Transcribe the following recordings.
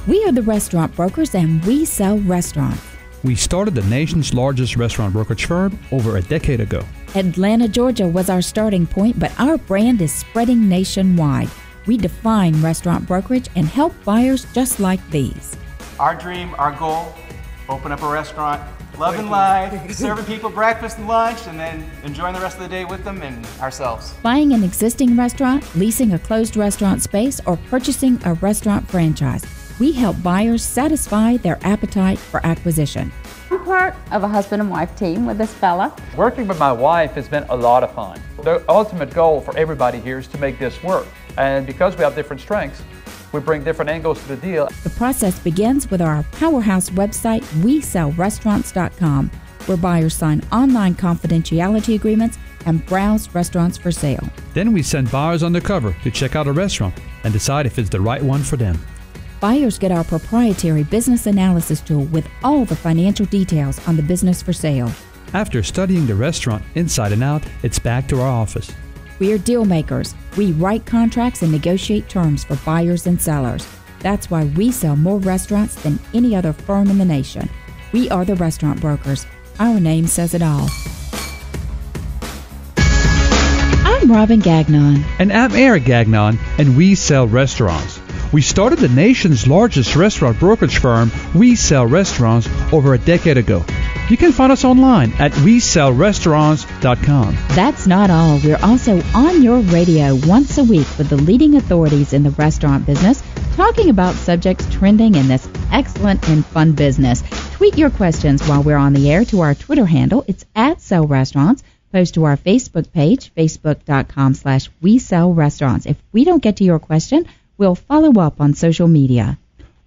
We are the restaurant brokers, and we sell restaurants. We started the nation's largest restaurant brokerage firm over a decade ago. Atlanta, Georgia was our starting point, but our brand is spreading nationwide. We define restaurant brokerage and help buyers just like these. Our dream, our goal, open up a restaurant, loving life, serving people breakfast and lunch, and then enjoying the rest of the day with them and ourselves. Buying an existing restaurant, leasing a closed restaurant space, or purchasing a restaurant franchise. We help buyers satisfy their appetite for acquisition. I'm part of a husband and wife team with this fella. Working with my wife has been a lot of fun. The ultimate goal for everybody here is to make this work. And because we have different strengths, we bring different angles to the deal. The process begins with our powerhouse website, WeSellRestaurants.com, where buyers sign online confidentiality agreements and browse restaurants for sale. Then we send buyers undercover to check out a restaurant and decide if it's the right one for them. Buyers get our proprietary business analysis tool with all the financial details on the business for sale. After studying the restaurant inside and out, it's back to our office. We are deal makers. We write contracts and negotiate terms for buyers and sellers. That's why we sell more restaurants than any other firm in the nation. We are the restaurant brokers. Our name says it all. I'm Robin Gagnon. And I'm Eric Gagnon, and we sell restaurants. We started the nation's largest restaurant brokerage firm, We Sell Restaurants, over a decade ago. You can find us online at resellrestaurants.com. That's not all. We're also on your radio once a week with the leading authorities in the restaurant business, talking about subjects trending in this excellent and fun business. Tweet your questions while we're on the air to our Twitter handle. It's @SellRestaurants. Post to our Facebook page, facebook.com/WeSellRestaurants. If we don't get to your question, we'll follow up on social media.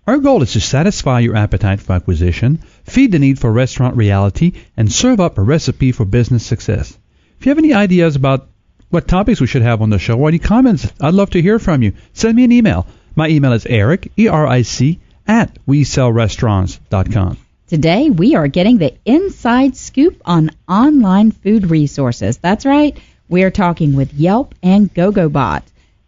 Our goal is to satisfy your appetite for acquisition, feed the need for restaurant reality, and serve up a recipe for business success. If you have any ideas about what topics we should have on the show or any comments, I'd love to hear from you. Send me an email. My email is Eric, E-R-I-C, @WeSellRestaurants.com. Today, we are getting the inside scoop on online food resources. That's right. We're talking with Yelp and Gogobot.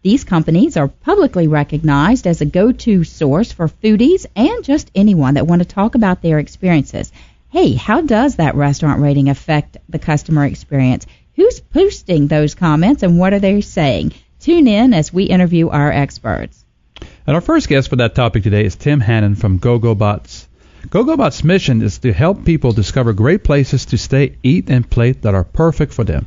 These companies are publicly recognized as a go-to source for foodies and just anyone that want to talk about their experiences. Hey, how does that restaurant rating affect the customer experience? Who's posting those comments and what are they saying? Tune in as we interview our experts. And our first guest for that topic today is Tim Hannan from Gogobot. Gogobot's mission is to help people discover great places to stay, eat, and play that are perfect for them.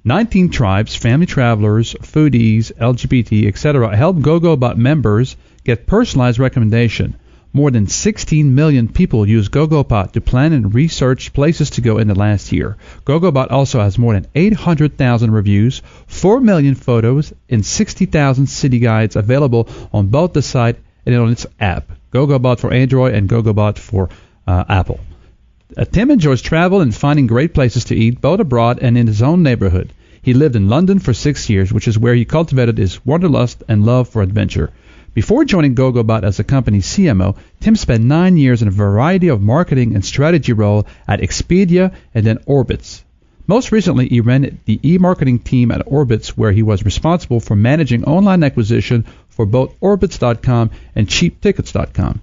19 tribes, family travelers, foodies, LGBT, etc. help Gogobot members get personalized recommendation. More than 16 million people use Gogobot to plan and research places to go in the last year. Gogobot also has more than 800,000 reviews, 4 million photos, and 60,000 city guides available on both the site and on its app. Gogobot for Android and Gogobot for Apple. Tim enjoys travel and finding great places to eat, both abroad and in his own neighborhood. He lived in London for 6 years, which is where he cultivated his wanderlust and love for adventure. Before joining Gogobot as a company CMO, Tim spent 9 years in a variety of marketing and strategy roles at Expedia and then Orbitz. Most recently, he ran the eMarketing team at Orbitz, where he was responsible for managing online acquisition for both Orbitz.com and CheapTickets.com.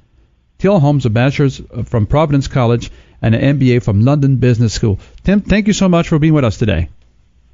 Till holds a bachelor's from Providence College and an MBA from London Business School. Tim, thank you so much for being with us today.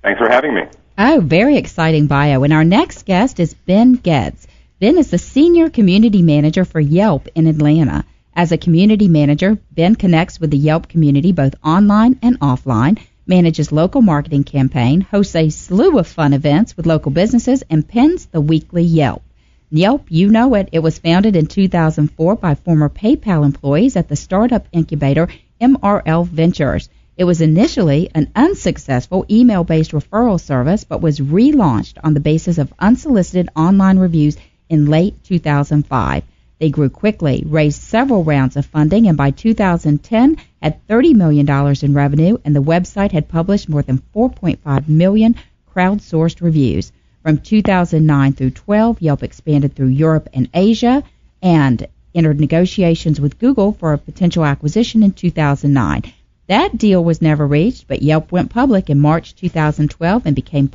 Thanks for having me. Oh, very exciting bio. And our next guest is Ben Getz. Ben is the Senior Community Manager for Yelp in Atlanta. As a community manager, Ben connects with the Yelp community both online and offline, manages local marketing campaign, hosts a slew of fun events with local businesses, and pens the weekly Yelp. Yelp, you know it. It was founded in 2004 by former PayPal employees at the startup incubator MRL Ventures. It was initially an unsuccessful email-based referral service, but was relaunched on the basis of unsolicited online reviews in late 2005. They grew quickly, raised several rounds of funding, and by 2010 had $30 million in revenue, and the website had published more than 4.5 million crowdsourced reviews. From 2009 through 12, Yelp expanded through Europe and Asia and entered negotiations with Google for a potential acquisition in 2009. That deal was never reached, but Yelp went public in March 2012 and became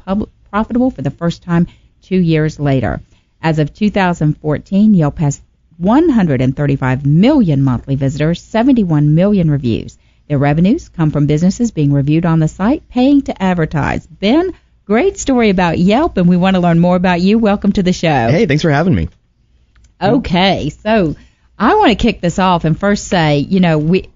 profitable for the first time 2 years later. As of 2014, Yelp has 135 million monthly visitors, 71 million reviews. Their revenues come from businesses being reviewed on the site, paying to advertise. Ben, great story about Yelp, and we want to learn more about you. Welcome to the show. Hey, thanks for having me. Okay, so I want to kick this off and first say,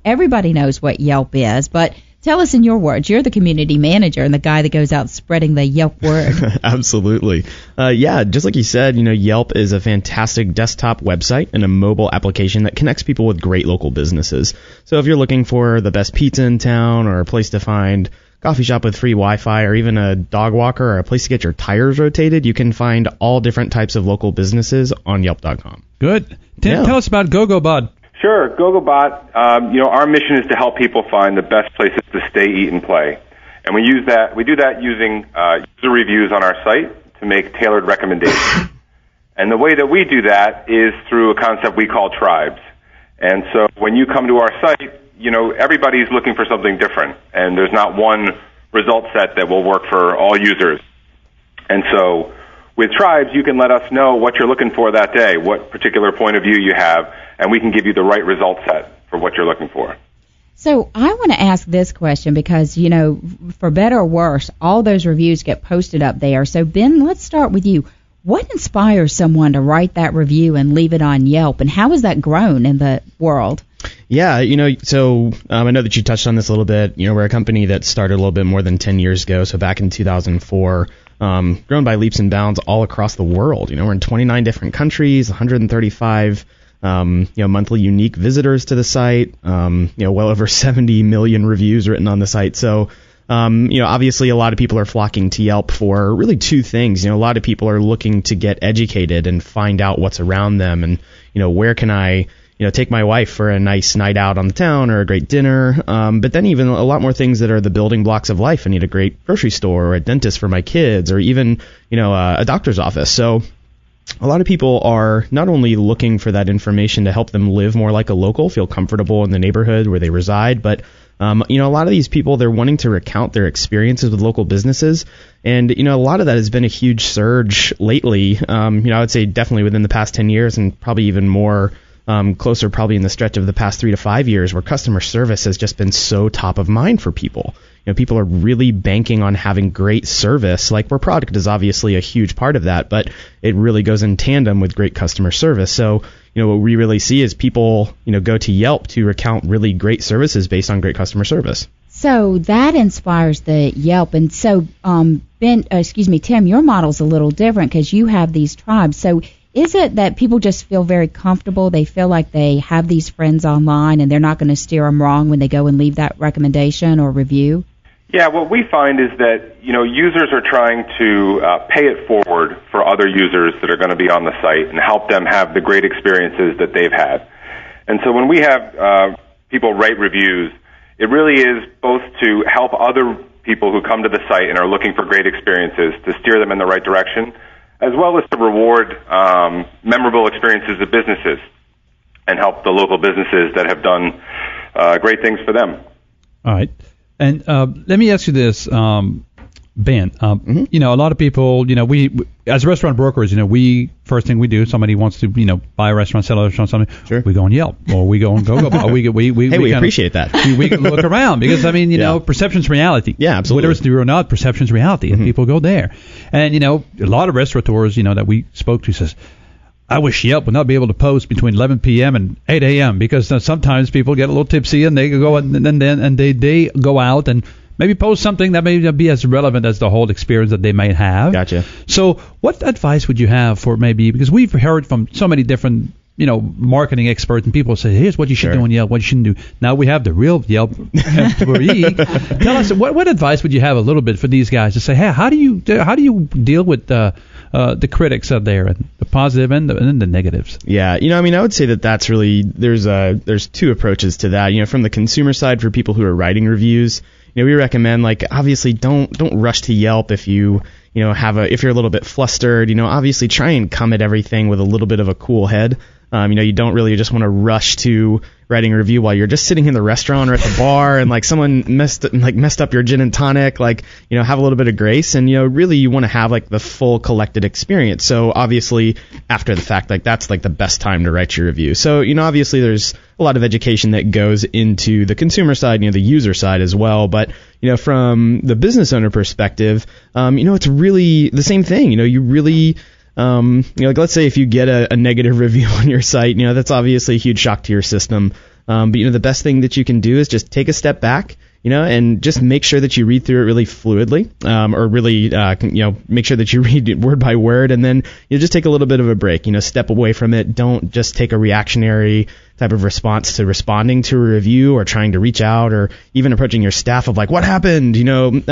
everybody knows what Yelp is, but tell us in your words. You're the community manager and the guy that goes out spreading the Yelp word. Absolutely. Just like you said, Yelp is a fantastic desktop website and a mobile application that connects people with great local businesses. So if you're looking for the best pizza in town or a place to find coffee shop with free Wi-Fi or even a dog walker or a place to get your tires rotated, you can find all different types of local businesses on Yelp.com. Good. Tim, tell us about Gogobot. Sure. Gogobot, our mission is to help people find the best places to stay, eat, and play. And we do that using user reviews on our site to make tailored recommendations. And the way that we do that is through a concept we call tribes. And so when you come to our site, everybody's looking for something different, and there's not one result set that will work for all users. And so with tribes, you can let us know what you're looking for that day, what particular point of view you have, and we can give you the right result set for what you're looking for. So I want to ask this question because, for better or worse, all those reviews get posted up there. So, Ben, let's start with you. What inspires someone to write that review and leave it on Yelp, and how has that grown in the world? Yeah, I know that you touched on this a little bit. We're a company that started a little bit more than 10 years ago, so back in 2004, grown by leaps and bounds all across the world. We're in 29 different countries, 135 monthly unique visitors to the site, well over 70 million reviews written on the site. So, obviously a lot of people are flocking to Yelp for really two things. A lot of people are looking to get educated and find out what's around them and, where can I, take my wife for a nice night out on the town or a great dinner. But then even a lot more things that are the building blocks of life. I need a great grocery store or a dentist for my kids or even, a doctor's office. So a lot of people are not only looking for that information to help them live more like a local, feel comfortable in the neighborhood where they reside, but a lot of these people, they're wanting to recount their experiences with local businesses. And, a lot of that has been a huge surge lately. I would say definitely within the past 10 years and probably even more closer probably in the stretch of the past 3 to 5 years where customer service has just been so top of mind for people. People are really banking on having great service. Like our product is obviously a huge part of that, but it really goes in tandem with great customer service. So, what we really see is people, go to Yelp to recount really great services based on great customer service. So that inspires the Yelp. And so, Tim, your model's a little different because you have these tribes. So is it that people just feel very comfortable? They feel like they have these friends online and they're not going to steer them wrong when they go and leave that recommendation or review? Yeah, what we find is that, users are trying to pay it forward for other users that are going to be on the site and help them have the great experiences that they've had. And so when we have people write reviews, it really is both to help other people who come to the site and are looking for great experiences to steer them in the right direction, as well as to reward memorable experiences of businesses and help the local businesses that have done great things for them. All right. And let me ask you this, Ben. A lot of people, we as restaurant brokers, first thing we do, somebody wants to, buy a restaurant, sell a restaurant, something. Sure. We go on Yelp or we go on Gogobot. we appreciate that. we look around because perception's reality. Yeah, absolutely. Whether it's true or not, perception's reality, and people go there. And a lot of restaurateurs, that we spoke to says, I wish Yelp would not be able to post between 11 p.m. and 8 a.m. because sometimes people get a little tipsy and they go and they go out and maybe post something that may not be as relevant as the whole experience that they might have. Gotcha. So what advice would you have for because we've heard from so many different marketing experts and people say, here's what you should do on Yelp, what you shouldn't do. Now we have the real Yelp employee. Tell us what advice would you have a little bit for these guys to say, hey, how do you deal with the critics out there, and the positive and the negatives? Yeah, I would say that's really there's two approaches to that. From the consumer side, for people who are writing reviews, we recommend obviously don't rush to Yelp if you if you're a little bit flustered. Obviously try and come at everything with a little bit of a cool head. You don't really just want to rush to writing a review while you're just sitting in the restaurant or at the bar and like someone messed up your gin and tonic. Have a little bit of grace, and really you want to have like the full collected experience. So obviously after the fact, that's like the best time to write your review. So obviously there's a lot of education that goes into the consumer side, the user side as well. But from the business owner perspective, it's really the same thing. You really let's say if you get a negative review on your site, that's obviously a huge shock to your system. But the best thing that you can do is just take a step back, and just make sure that you read through it really fluidly, or really, make sure that you read it word by word, and then just take a little bit of a break, step away from it. Don't just take a reactionary type of response to responding to a review or trying to reach out or even approaching your staff of like, what happened? You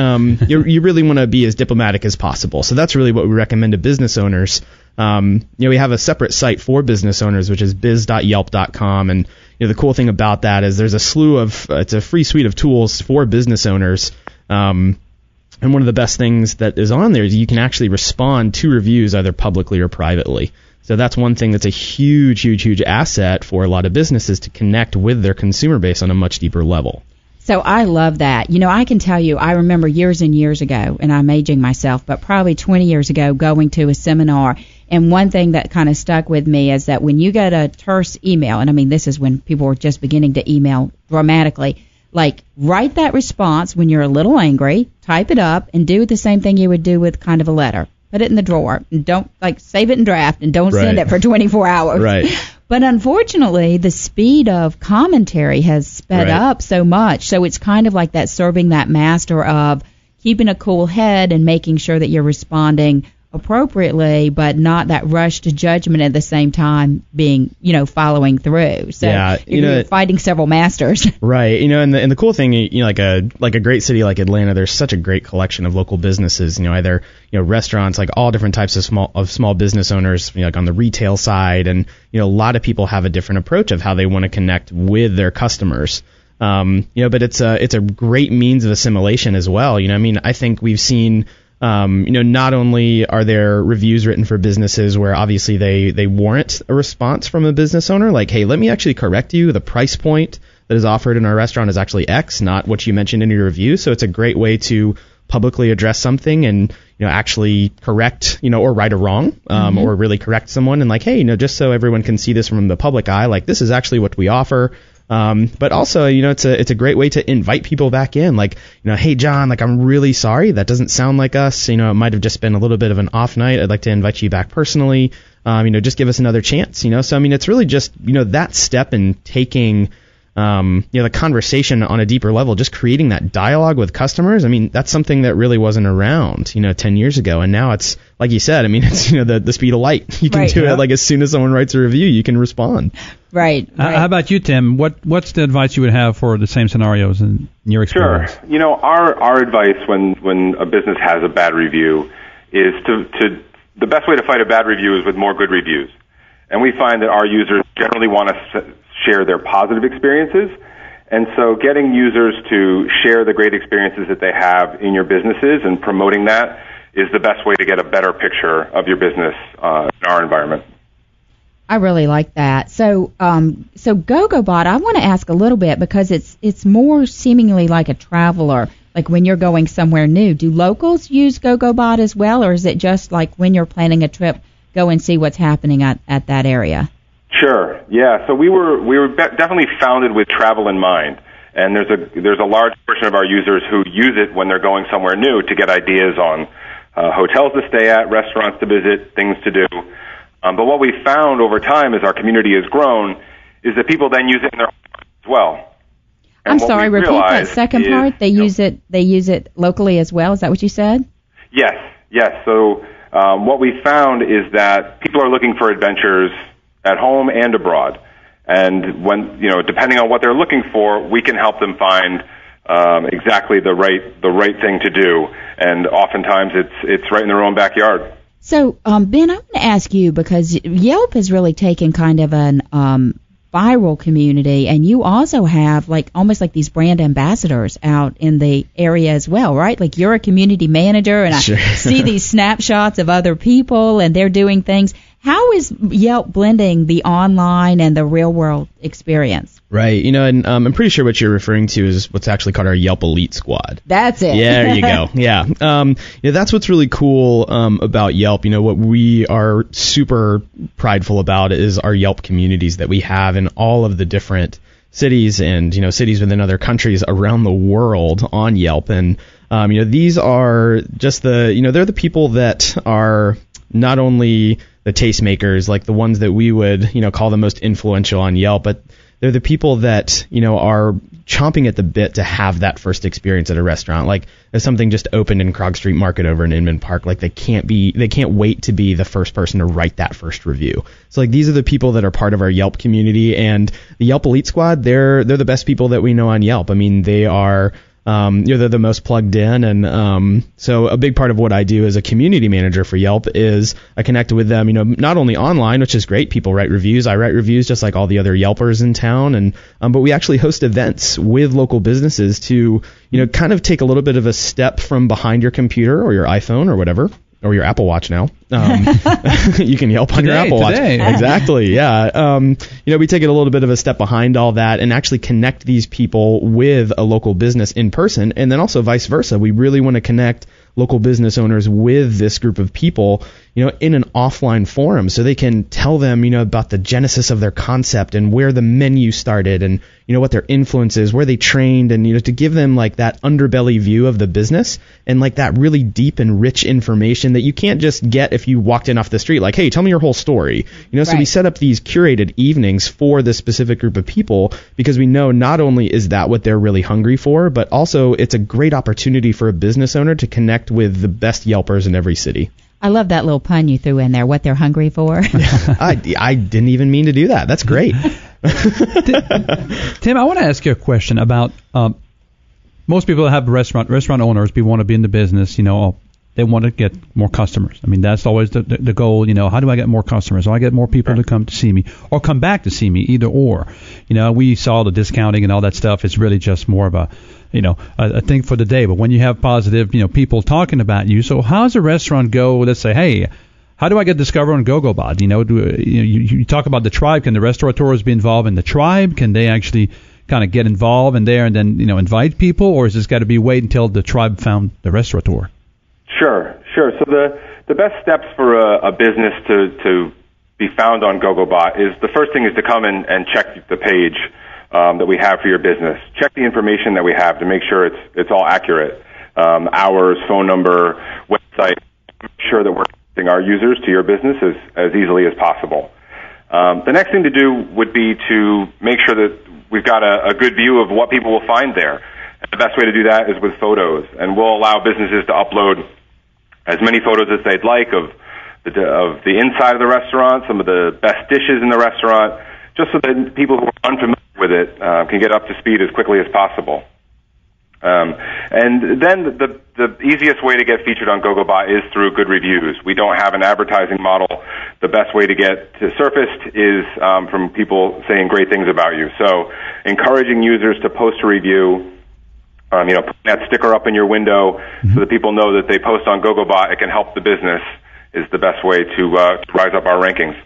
really want to be as diplomatic as possible. So that's really what we recommend to business owners. We have a separate site for business owners, which is biz.yelp.com. And the cool thing about that is there's a slew of, it's a free suite of tools for business owners. And one of the best things that is on there is you can actually respond to reviews either publicly or privately. So that's one thing that's a huge, huge, huge asset for a lot of businesses to connect with their consumer base on a much deeper level. So I love that. I can tell you, I remember years and years ago, and I'm aging myself, but probably 20 years ago going to a seminar. And one thing that kind of stuck with me is that when you get a terse email, and I mean this is when people were just beginning to email dramatically, like write that response when you're a little angry, type it up, and do the same thing you would do with kind of a letter. Put it in the drawer. And don't save it in draft and don't send it for 24 hours. Right. But unfortunately, the speed of commentary has sped up so much. So it's kind of like that serving that master of keeping a cool head and making sure that you're responding appropriately, but not that rush to judgment at the same time being, following through. So you're fighting several masters. Right. And the cool thing, like a great city like Atlanta, there's such a great collection of local businesses, either, restaurants, like all different types of small business owners, like on the retail side. And, a lot of people have a different approach of how they want to connect with their customers. But it's a great means of assimilation as well. I think we've seen, not only are there reviews written for businesses where obviously they warrant a response from a business owner, like, hey, let me actually correct you. The price point that is offered in our restaurant is actually X, not what you mentioned in your review. So it's a great way to publicly address something and, actually correct, or right a wrong, or really correct someone and like, hey, just so everyone can see this from the public eye, like this is actually what we offer. But also, it's a great way to invite people back in. Like, hey, John, like, I'm really sorry. That doesn't sound like us. It might have just been a little bit of an off night. I'd like to invite you back personally. Just give us another chance, So, it's really just, that step in taking, the conversation on a deeper level, just creating that dialogue with customers. That's something that really wasn't around, 10 years ago. And now it's, like you said, it's, the speed of light. You can do it like as soon as someone writes a review, you can respond. Right. How about you, Tim? What's the advice you would have for the same scenarios in your experience? Sure. Our advice when a business has a bad review is to the best way to fight a bad review is with more good reviews. And we find that our users generally want to share their positive experiences. And so getting users to share the great experiences that they have in your businesses and promoting that is the best way to get a better picture of your business in our environment. I really like that. So Gogobot, I want to ask a little bit because it's more seemingly like a traveler, like when you're going somewhere new. Do locals use Gogobot as well, or is it just like when you're planning a trip, go and see what's happening at that area? Sure. Yeah. So we were definitely founded with travel in mind, and there's a large portion of our users who use it when they're going somewhere new to get ideas on hotels to stay at, restaurants to visit, things to do. But what we found over time as our community has grown is that people then use it in their homes as well. And I'm sorry, repeat that second part. They use it locally as well. Is that what you said? Yes. So what we found is that people are looking for adventures at home and abroad. And when, depending on what they're looking for, we can help them find exactly the right thing to do. And oftentimes it's right in their own backyard. So, Ben, I want to ask you, because Yelp has really taken kind of an viral community, and you also have almost like these brand ambassadors out in the area as well, right? Like you're a community manager, and I see these snapshots of other people, and they're doing things. How is Yelp blending the online and the real world experience? Right. And I'm pretty sure what you're referring to is what's actually called our Yelp Elite Squad. That's it. Yeah, there you go. Yeah. That's what's really cool about Yelp. What we are super prideful about is our Yelp communities that we have in all of the different cities and, cities within other countries around the world on Yelp. And, these are just they're the people that are not only the tastemakers, like the ones that we would, call the most influential on Yelp, but they're the people that, are chomping at the bit to have that first experience at a restaurant. Like if something just opened in Krog Street Market over in Inman Park, like they can't wait to be the first person to write that first review. So like these are the people that are part of our Yelp community, and the Yelp Elite Squad, they're the best people that we know on Yelp. I mean, they are they're the most plugged in, and so a big part of what I do as a community manager for Yelp is I connect with them, not only online, which is great. People write reviews. I write reviews just like all the other Yelpers in town, and but we actually host events with local businesses to kind of take a little bit of a step from behind your computer or your iPhone or whatever. Or your Apple Watch now. You can Yelp on your Apple Watch. Exactly, yeah. We take it a little bit of a step behind all that and actually connect these people with a local business in person, and then also vice versa. We really want to connect local business owners with this group of people, in an offline forum, so they can tell them, about the genesis of their concept and where the menu started and, what their influence is, where they trained, and, to give them like that underbelly view of the business and like that really deep and rich information that you can't just get if you walked in off the street, like, hey, tell me your whole story. So we set up these curated evenings for this specific group of people because we know not only is that what they're really hungry for, but also it's a great opportunity for a business owner to connect with the best Yelpers in every city. I love that little pun you threw in there, what they're hungry for. I didn't even mean to do that. That's great. Tim, I want to ask you a question about most people that have restaurant owners, people want to be in the business, they want to get more customers. I mean, that's always the goal, how do I get more customers? How do I get more people to come to see me or come back to see me, either or. We saw the discounting and all that stuff. It's really just more of a thing for the day. But when you have positive, people talking about you, so how does a restaurant go, let's say, hey, how do I get discovered on Gogobot? You talk about the tribe. Can the restaurateurs be involved in the tribe? Can they actually kind of get involved in there and then, invite people? Or is this got to be wait until the tribe found the restaurateur? Sure. So the best steps for a business to be found on Gogobot is the first thing is to come and check the page that we have for your business. Check the information that we have to make sure it's all accurate. Hours, phone number, website. Make sure that we're connecting our users to your business as easily as possible. The next thing to do would be to make sure that we've got a good view of what people will find there. And the best way to do that is with photos, and we'll allow businesses to upload as many photos as they'd like of the inside of the restaurant, some of the best dishes in the restaurant, just so that people who are unfamiliar with it can get up to speed as quickly as possible. And then the easiest way to get featured on Gogobot is through good reviews. We don't have an advertising model. The best way to get surfaced is from people saying great things about you. So encouraging users to post a review, putting that sticker up in your window so that people know that they post on Gogobot, it can help the business, is the best way to rise up our rankings.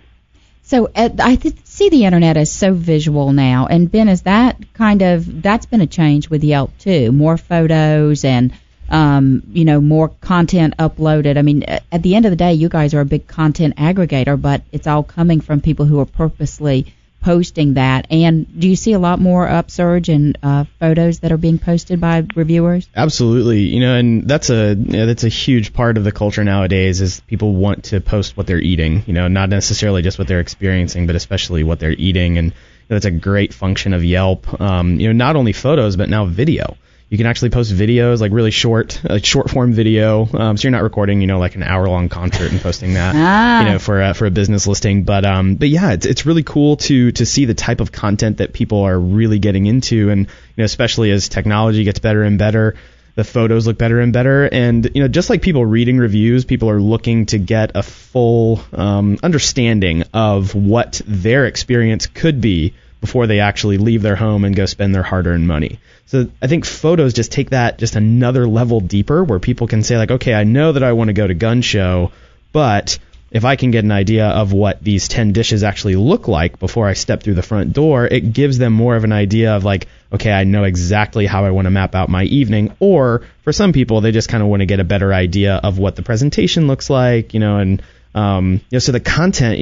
So I see the internet as so visual now, and Ben, is that's been a change with Yelp too? More photos and more content uploaded. I mean, at the end of the day, you guys are a big content aggregator, but it's all coming from people who are purposely posting that. And do you see a lot more upsurge in photos that are being posted by reviewers? Absolutely. And that's a huge part of the culture nowadays is people want to post what they're eating, not necessarily just what they're experiencing, but especially what they're eating. And that's a great function of Yelp. Not only photos, but now video. You can actually post videos, like really short form video. So you're not recording, like an hour-long concert and posting that, for a business listing. But yeah, it's really cool to see the type of content that people are really getting into, and especially as technology gets better and better, the photos look better and better. And just like people reading reviews, people are looking to get a full understanding of what their experience could be before they actually leave their home and go spend their hard-earned money. So I think photos just take that just another level deeper, where people can say, like, okay, I know that I want to go to gun show, but if I can get an idea of what these 10 dishes actually look like before I step through the front door, it gives them more of an idea of like, okay, I know exactly how I want to map out my evening. Or for some people, they just kind of want to get a better idea of what the presentation looks like, and so the content,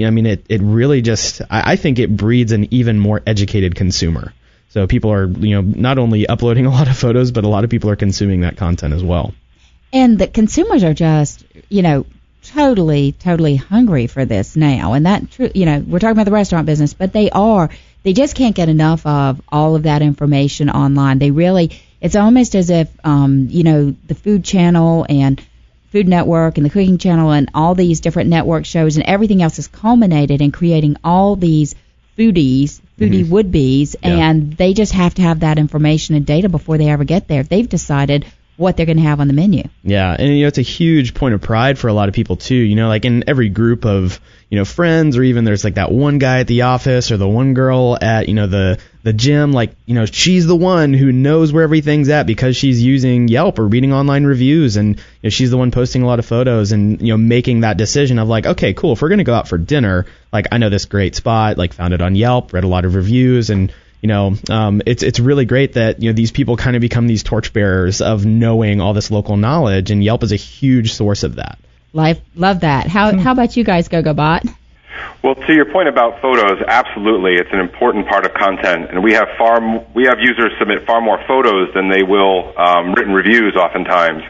it really just, I think it breeds an even more educated consumer. So people are, not only uploading a lot of photos, but a lot of people are consuming that content as well. And the consumers are just, totally hungry for this now. And that, we're talking about the restaurant business, but they just can't get enough of all of that information online. It's almost as if, the Food Channel and Food Network and the Cooking Channel and all these different network shows and everything else is culminated in creating all these foodie would-bes, and they just have to have that information and data before they ever get there. They've decided what they're going to have on the menu. Yeah, and it's a huge point of pride for a lot of people too. Like in every group of friends, or even there's like that one guy at the office or the one girl at the gym, like she's the one who knows where everything's at because she's using Yelp or reading online reviews, and she's the one posting a lot of photos and making that decision of like, okay, cool, if we're going to go out for dinner, like I know this great spot, like found it on Yelp, read a lot of reviews, and it's really great that these people kind of become these torchbearers of knowing all this local knowledge, and Yelp is a huge source of that. Love that. How about you guys, Gogobot? Well, to your point about photos, absolutely, it's an important part of content, and we have users submit far more photos than they will written reviews oftentimes.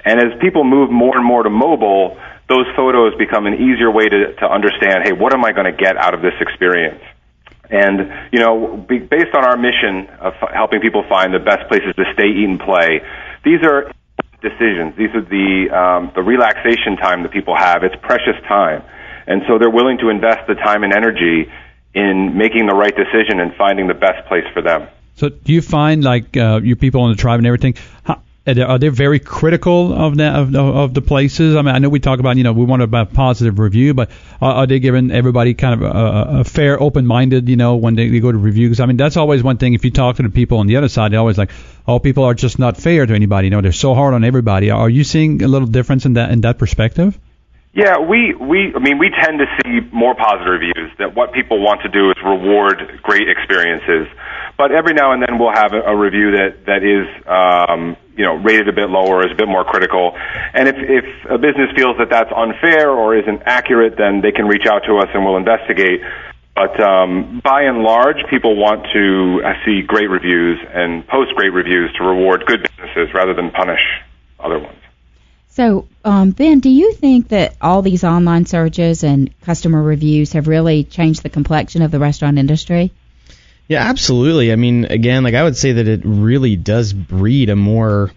And as people move more and more to mobile, those photos become an easier way to understand, hey, what am I going to get out of this experience? And, based on our mission of helping people find the best places to stay, eat, and play, these are decisions. These are the relaxation time that people have. It's precious time. And so they're willing to invest the time and energy in making the right decision and finding the best place for them. So do you find, like, your people on the tribe and everything, are they very critical of the places? I mean, I know we talk about, we want a positive review, but are they giving everybody kind of a fair, open-minded, when they go to review? Because, I mean, that's always one thing. If you talk to the people on the other side, they're always like, oh, people are just not fair to anybody. They're so hard on everybody. Are you seeing a little difference in that perspective? Yeah, we tend to see more positive reviews. That what people want to do is reward great experiences. But every now and then we'll have a review that is, rated a bit lower, is a bit more critical. And if a business feels that that's unfair or isn't accurate, then they can reach out to us and we'll investigate. But by and large, people want to see great reviews and post great reviews to reward good businesses rather than punish other ones. So, Ben, do you think that all these online searches and customer reviews have really changed the complexion of the restaurant industry? Yeah, absolutely. I mean, again, like I would say that it really does breed a more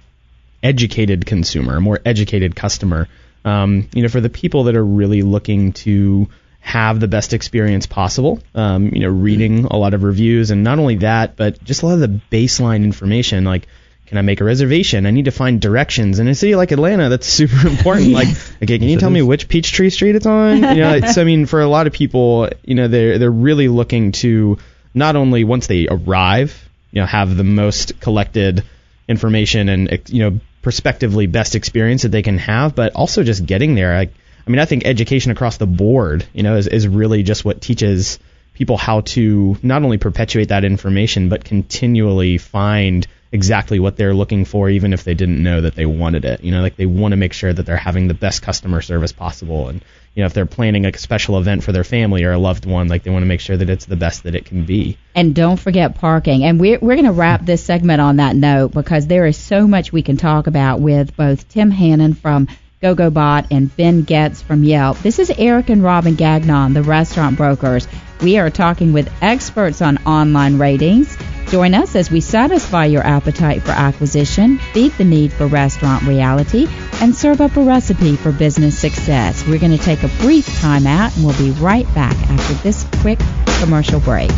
educated consumer, a more educated customer. For the people that are really looking to have the best experience possible, reading a lot of reviews, and not only that, but just a lot of the baseline information, like, can I make a reservation? I need to find directions. In a city like Atlanta, that's super important. Like, okay, can you tell me which Peachtree Street it's on? So I mean, for a lot of people, they're really looking to not only once they arrive, have the most collected information and prospectively best experience that they can have, but also just getting there. I think education across the board, is really just what teaches people how to not only perpetuate that information, but continually find exactly what they're looking for, even if they didn't know that they wanted it. They want to make sure that they're having the best customer service possible. And, if they're planning a special event for their family or a loved one, they want to make sure that it's the best that it can be. And don't forget parking. And we're going to wrap this segment on that note, because there is so much we can talk about with both Tim Hannan from Gogobot and Ben Getz from Yelp. This is Eric and Robin Gagnon, the restaurant brokers. We are talking with experts on online ratings. Join us as we satisfy your appetite for acquisition, feed the need for restaurant reality, and serve up a recipe for business success. We're going to take a brief time out, and we'll be right back after this quick commercial break.